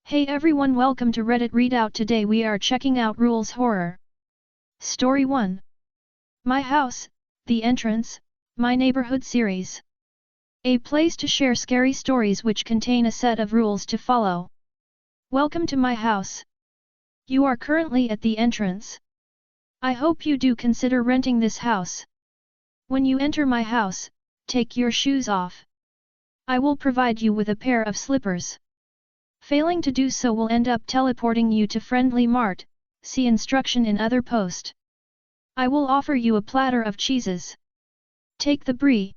Hey everyone, welcome to Reddit Readout. Today we are checking out Rules Horror. Story 1. My House, The Entrance, My Neighborhood series. A place to share scary stories which contain a set of rules to follow. Welcome to my house. You are currently at the entrance. I hope you do consider renting this house. When you enter my house, take your shoes off. I will provide you with a pair of slippers. Failing to do so will end up teleporting you to Friendly Mart, see instruction in other post. I will offer you a platter of cheeses. Take the brie.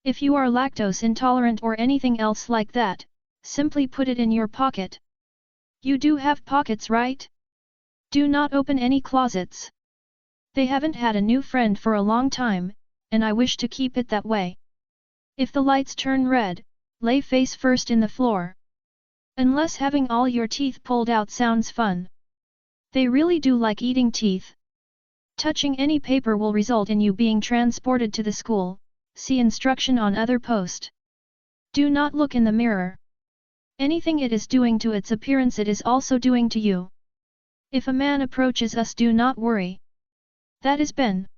If you are lactose intolerant or anything else like that, simply put it in your pocket. You do have pockets, right? Do not open any closets. They haven't had a new friend for a long time, and I wish to keep it that way. If the lights turn red, lay face first in the floor. Unless having all your teeth pulled out sounds fun. They really do like eating teeth. Touching any paper will result in you being transported to the school, see instruction on other post. Do not look in the mirror. Anything it is doing to its appearance it is also doing to you. If a man approaches us, do not worry. That is Ben.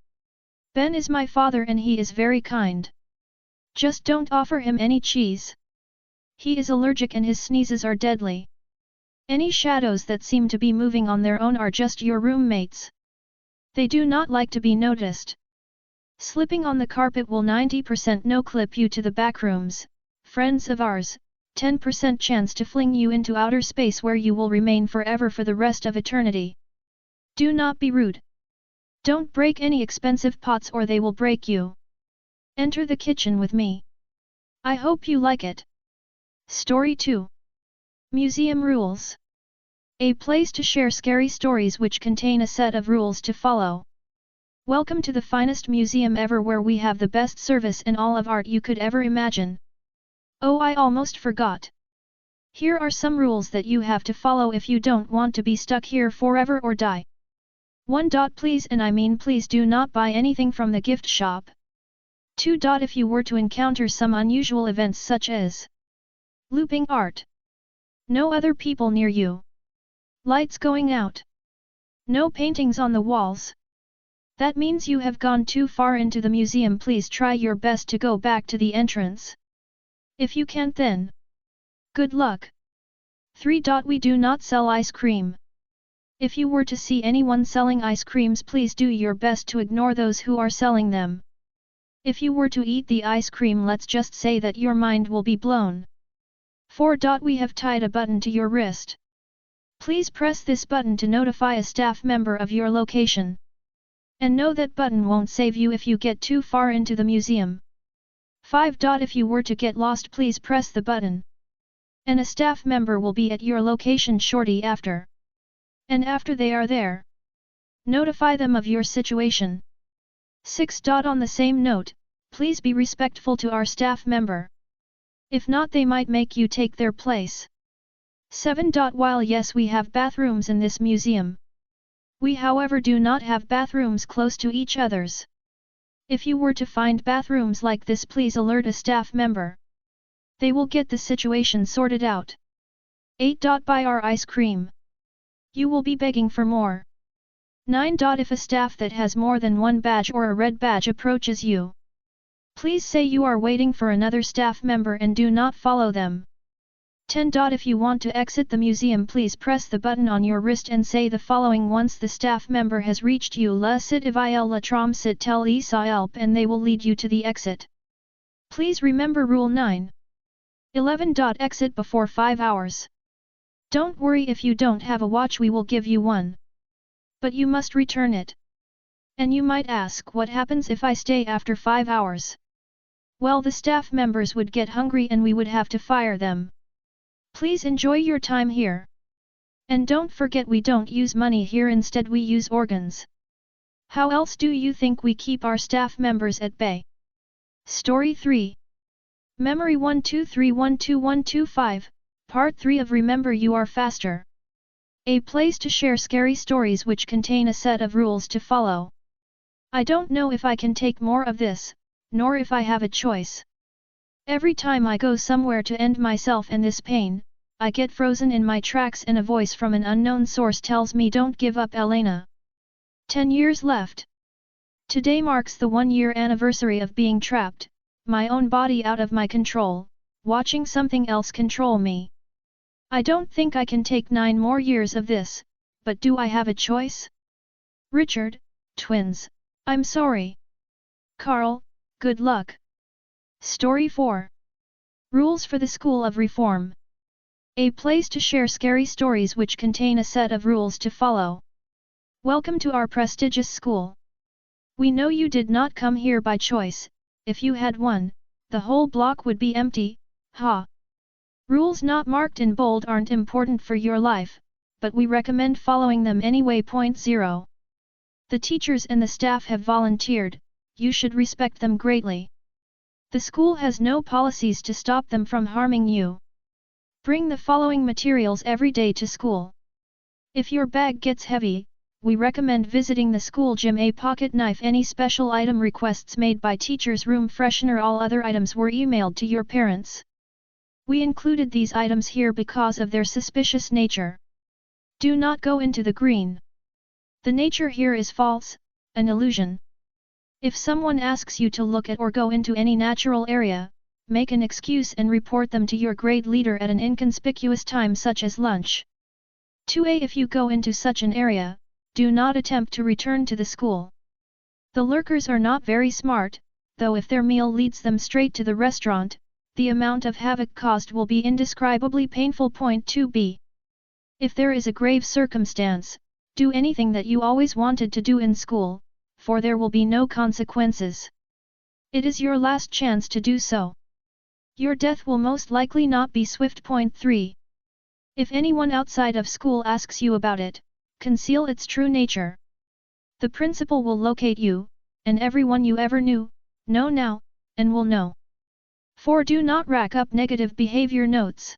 Ben is my father and he is very kind. Just don't offer him any cheese. He is allergic and his sneezes are deadly. Any shadows that seem to be moving on their own are just your roommates. They do not like to be noticed. Slipping on the carpet will 90% no clip you to the backrooms, friends of ours, 10% chance to fling you into outer space where you will remain forever for the rest of eternity. Do not be rude. Don't break any expensive pots or they will break you. Enter the kitchen with me. I hope you like it. Story 2. Museum Rules. A place to share scary stories which contain a set of rules to follow. Welcome to the finest museum ever where we have the best service and all of art you could ever imagine. Oh, I almost forgot. Here are some rules that you have to follow if you don't want to be stuck here forever or die. 1. Please, and I mean please, do not buy anything from the gift shop. 2. If you were to encounter some unusual events such as looping art, no other people near you, lights going out, no paintings on the walls, that means you have gone too far into the museum. Please try your best to go back to the entrance. If you can't, then good luck. 3. We do not sell ice cream. If you were to see anyone selling ice creams, please do your best to ignore those who are selling them. If you were to eat the ice cream, let's just say that your mind will be blown. 4. We have tied a button to your wrist. Please press this button to notify a staff member of your location. And know that button won't save you if you get too far into the museum. 5. If you were to get lost, please press the button. And a staff member will be at your location shortly after. And after they are there, notify them of your situation. 6. On the same note, please be respectful to our staff member. If not, they might make you take their place. 7. While yes, we have bathrooms in this museum, we however do not have bathrooms close to each other's. If you were to find bathrooms like this, please alert a staff member. They will get the situation sorted out. 8. Buy our ice cream. You will be begging for more. 9. If a staff that has more than one badge or a red badge approaches you, please say you are waiting for another staff member and do not follow them. 10. If you want to exit the museum, please press the button on your wrist and say the following once the staff member has reached you: La sit il la trom sit tel isa elp, and they will lead you to the exit. Please remember Rule 9. 11. Exit before 5 hours. Don't worry if you don't have a watch, we will give you one. But you must return it. And you might ask, what happens if I stay after 5 hours? Well, the staff members would get hungry and we would have to fire them. Please enjoy your time here. And don't forget, we don't use money here, instead we use organs. How else do you think we keep our staff members at bay? Story 3. Memory 123121225, Part 3 of Remember You Are Faster. A place to share scary stories which contain a set of rules to follow. I don't know if I can take more of this, nor if I have a choice. Every time I go somewhere to end myself and this pain, I get frozen in my tracks and a voice from an unknown source tells me don't give up Elena. 10 years left. Today marks the 1-year anniversary of being trapped, my own body out of my control, watching something else control me. I don't think I can take 9 more years of this, but do I have a choice? Richard, twins, I'm sorry. Carl, good luck. Story 4. Rules for the School of Reform. A place to share scary stories which contain a set of rules to follow. Welcome to our prestigious school. We know you did not come here by choice. If you had one, the whole block would be empty, ha. Rules not marked in bold aren't important for your life, but we recommend following them anyway. Point 0. The teachers and the staff have volunteered, you should respect them greatly. The school has no policies to stop them from harming you. Bring the following materials every day to school. If your bag gets heavy, we recommend visiting the school gym. A pocket knife. Any special item requests made by teachers. Room freshener. All other items were emailed to your parents. We included these items here because of their suspicious nature. Do not go into the green. The nature here is false, an illusion. If someone asks you to look at or go into any natural area, make an excuse and report them to your grade leader at an inconspicuous time such as lunch. 2a. If you go into such an area, do not attempt to return to the school. The lurkers are not very smart, though if their meal leads them straight to the restaurant, the amount of havoc caused will be indescribably painful. Point 2b. If there is a grave circumstance, do anything that you always wanted to do in school, for there will be no consequences. It is your last chance to do so. Your death will most likely not be swift. Point 3. If anyone outside of school asks you about it, conceal its true nature. The principal will locate you, and everyone you ever knew, know now, and will know. 4. Do not rack up negative behavior notes.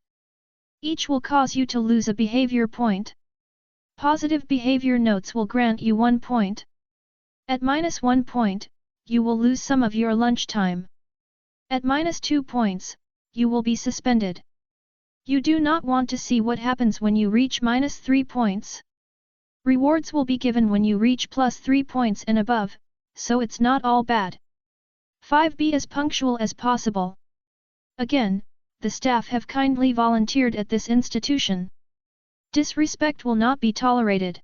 Each will cause you to lose a behavior point. Positive behavior notes will grant you 1 point. At -1 point, you will lose some of your lunchtime. At -2 points, you will be suspended. You do not want to see what happens when you reach -3 points. Rewards will be given when you reach +3 points and above, so it's not all bad. 5. Be as punctual as possible. Again, the staff have kindly volunteered at this institution. Disrespect will not be tolerated.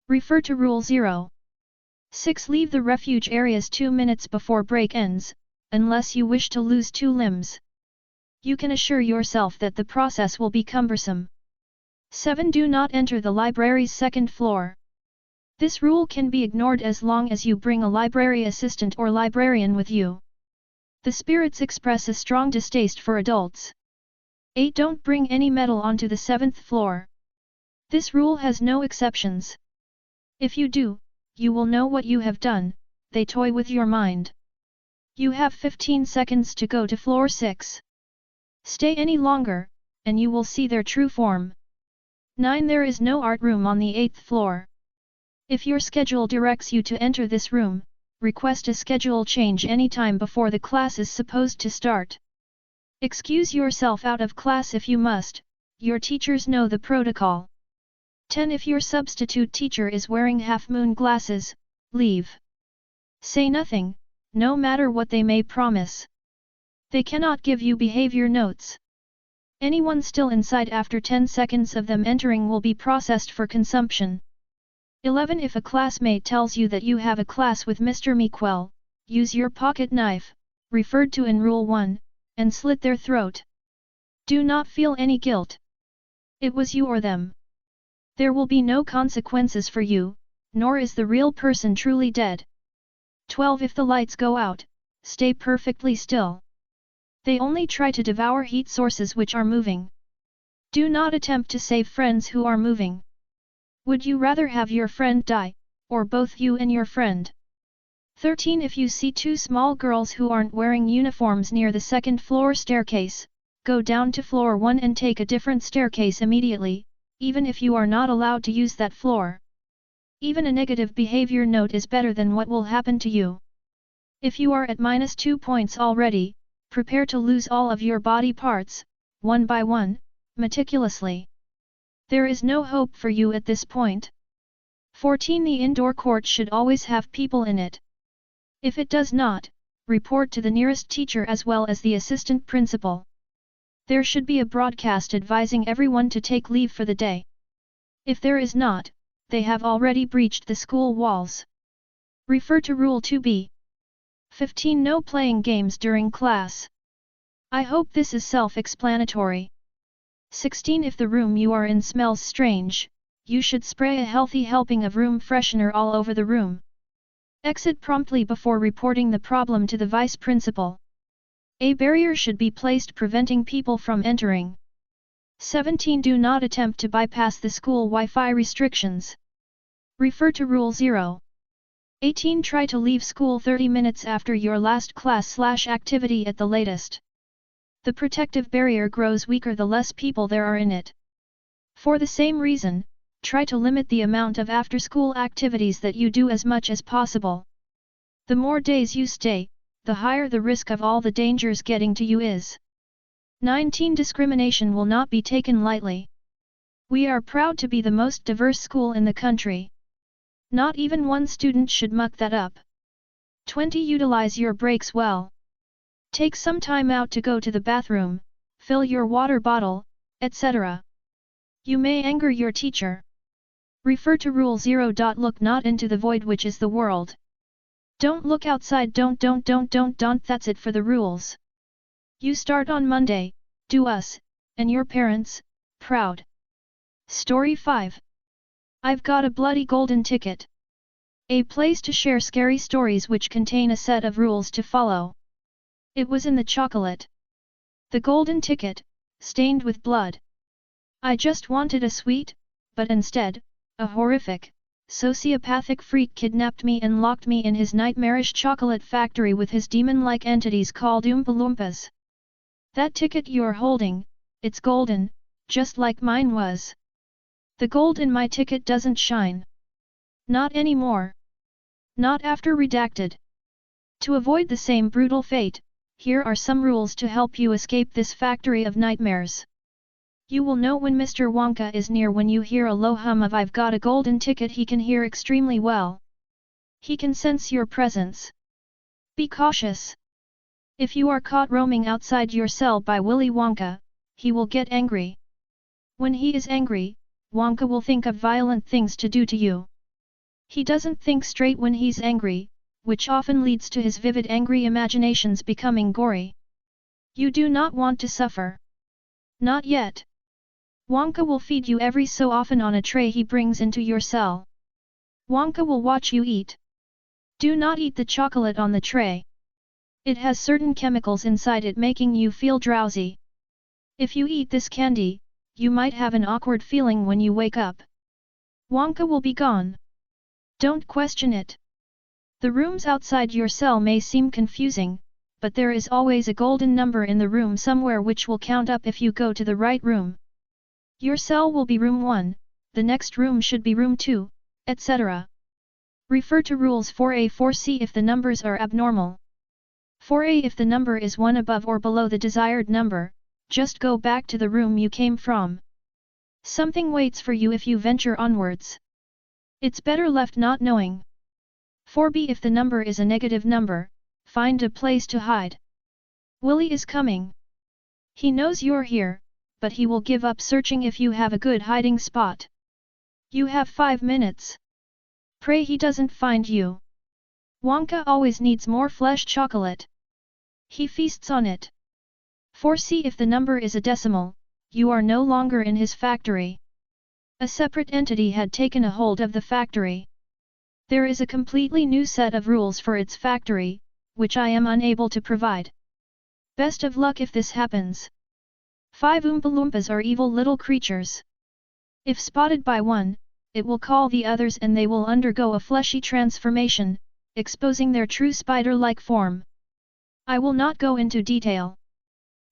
Refer to Rule 0. 6. Leave the refuge areas 2 minutes before break ends, unless you wish to lose 2 limbs. You can assure yourself that the process will be cumbersome. 7. Do not enter the library's 2nd floor. This rule can be ignored as long as you bring a library assistant or librarian with you. The spirits express a strong distaste for adults. 8. Don't bring any metal onto the 7th floor. This rule has no exceptions. If you do, you will know what you have done. They toy with your mind. You have 15 seconds to go to floor 6. Stay any longer, and you will see their true form. 9. There is no art room on the 8th floor. If your schedule directs you to enter this room, request a schedule change anytime before the class is supposed to start. Excuse yourself out of class if you must, your teachers know the protocol. 10. If your substitute teacher is wearing half-moon glasses, leave. Say nothing, no matter what they may promise. They cannot give you behavior notes. Anyone still inside after 10 seconds of them entering will be processed for consumption. 11. If a classmate tells you that you have a class with Mr. Miquel, use your pocket knife, referred to in Rule 1, and slit their throat. Do not feel any guilt. It was you or them. There will be no consequences for you, nor is the real person truly dead. 12. If the lights go out, stay perfectly still. They only try to devour heat sources which are moving. Do not attempt to save friends who are moving. Would you rather have your friend die, or both you and your friend? 13. If you see 2 small girls who aren't wearing uniforms near the 2nd floor staircase, go down to floor 1 and take a different staircase immediately, even if you are not allowed to use that floor. Even a negative behavior note is better than what will happen to you. If you are at -2 points already, prepare to lose all of your body parts, one by one, meticulously. There is no hope for you at this point. 14. The indoor court should always have people in it. If it does not, report to the nearest teacher as well as the assistant principal. There should be a broadcast advising everyone to take leave for the day. If there is not, they have already breached the school walls. Refer to Rule 2b. 15. No playing games during class. I hope this is self-explanatory. 16. If the room you are in smells strange, you should spray a healthy helping of room freshener all over the room. Exit promptly before reporting the problem to the vice principal. A barrier should be placed preventing people from entering. 17. Do not attempt to bypass the school Wi-Fi restrictions. Refer to Rule 0. 18. Try to leave school 30 minutes after your last class/activity at the latest. The protective barrier grows weaker the less people there are in it. For the same reason, try to limit the amount of after-school activities that you do as much as possible. The more days you stay, the higher the risk of all the dangers getting to you is. 19. Discrimination will not be taken lightly. We are proud to be the most diverse school in the country. Not even one student should muck that up. 20. Utilize your breaks well. Take some time out to go to the bathroom, fill your water bottle, etc. You may anger your teacher. Refer to Rule 0. Look not into the void which is the world. Don't look outside. Don't. That's it for the rules. You start on Monday, do us, and your parents, proud. Story 5. I've got a bloody golden ticket. A place to share scary stories which contain a set of rules to follow. It was in the chocolate. The golden ticket, stained with blood. I just wanted a sweet, but instead, a horrific, sociopathic freak kidnapped me and locked me in his nightmarish chocolate factory with his demon-like entities called Oompa Loompas. That ticket you're holding, it's golden, just like mine was. The gold in my ticket doesn't shine. Not anymore. Not after redacted. To avoid the same brutal fate, here are some rules to help you escape this factory of nightmares. You will know when Mr. Wonka is near when you hear a low hum of "I've got a golden ticket." He can hear extremely well. He can sense your presence. Be cautious. If you are caught roaming outside your cell by Willy Wonka, he will get angry. When he is angry, Wonka will think of violent things to do to you. He doesn't think straight when he's angry, which often leads to his vivid angry imaginations becoming gory. You do not want to suffer. Not yet. Wonka will feed you every so often on a tray he brings into your cell. Wonka will watch you eat. Do not eat the chocolate on the tray. It has certain chemicals inside it making you feel drowsy. If you eat this candy, you might have an awkward feeling when you wake up. Wonka will be gone. Don't question it. The rooms outside your cell may seem confusing, but there is always a golden number in the room somewhere which will count up if you go to the right room. Your cell will be room 1, the next room should be room 2, etc. Refer to Rules 4a 4c if the numbers are abnormal. 4a If the number is 1 above or below the desired number, just go back to the room you came from. Something waits for you if you venture onwards. It's better left not knowing. 4b If the number is a negative number, find a place to hide. Willy is coming. He knows you're here, but he will give up searching if you have a good hiding spot. You have 5 minutes. Pray he doesn't find you. Wonka always needs more flesh chocolate. He feasts on it. 4c If the number is a decimal, you are no longer in his factory. A separate entity had taken a hold of the factory. There is a completely new set of rules for its factory, which I am unable to provide. Best of luck if this happens. 5 Oompa Loompas are evil little creatures. If spotted by one, it will call the others and they will undergo a fleshy transformation, exposing their true spider-like form. I will not go into detail.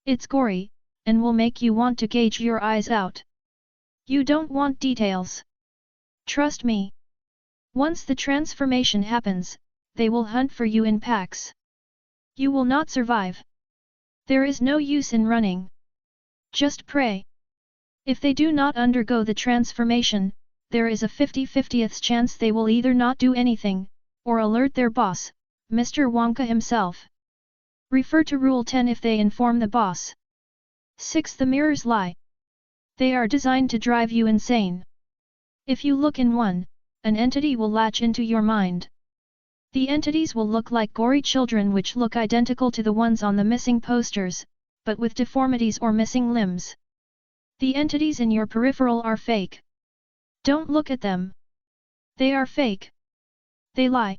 It's gory, and will make you want to gouge your eyes out. You don't want details. Trust me. Once the transformation happens, they will hunt for you in packs. You will not survive. There is no use in running. Just pray. If they do not undergo the transformation, there is a 50/50th chance they will either not do anything, or alert their boss, Mr. Wonka himself. Refer to Rule 10 if they inform the boss. 6. The mirrors lie. They are designed to drive you insane. If you look in one, an entity will latch into your mind. The entities will look like gory children which look identical to the ones on the missing posters, but with deformities or missing limbs. The entities in your peripheral are fake. Don't look at them. They are fake. They lie.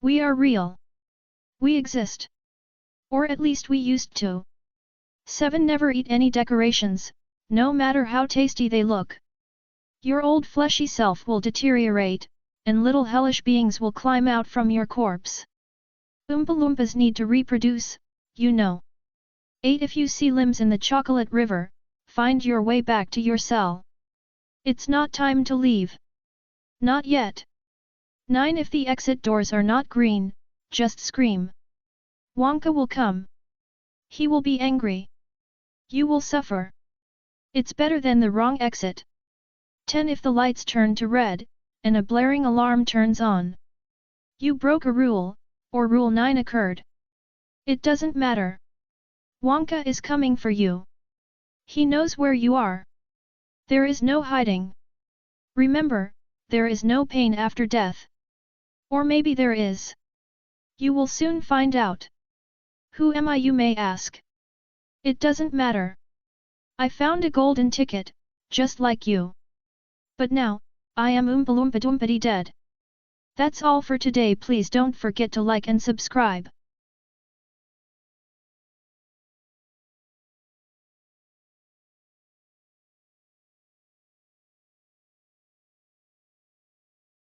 We are real. We exist. Or at least we used to. 7. Never eat any decorations, no matter how tasty they look. Your old fleshy self will deteriorate, and little hellish beings will climb out from your corpse. Oompa Loompas need to reproduce, you know. 8. If you see limbs in the chocolate river, find your way back to your cell. It's not time to leave. Not yet. 9. If the exit doors are not green, just scream. Wonka will come. He will be angry. You will suffer. It's better than the wrong exit. 10. If the lights turn to red, and a blaring alarm turns on. You broke a rule, or Rule 9 occurred. It doesn't matter. Wonka is coming for you. He knows where you are. There is no hiding. Remember, there is no pain after death. Or maybe there is. You will soon find out. Who am I, you may ask? It doesn't matter. I found a golden ticket, just like you. But now, I am Oompa Loompa Doompity dead. That's all for today. Please don't forget to like and subscribe.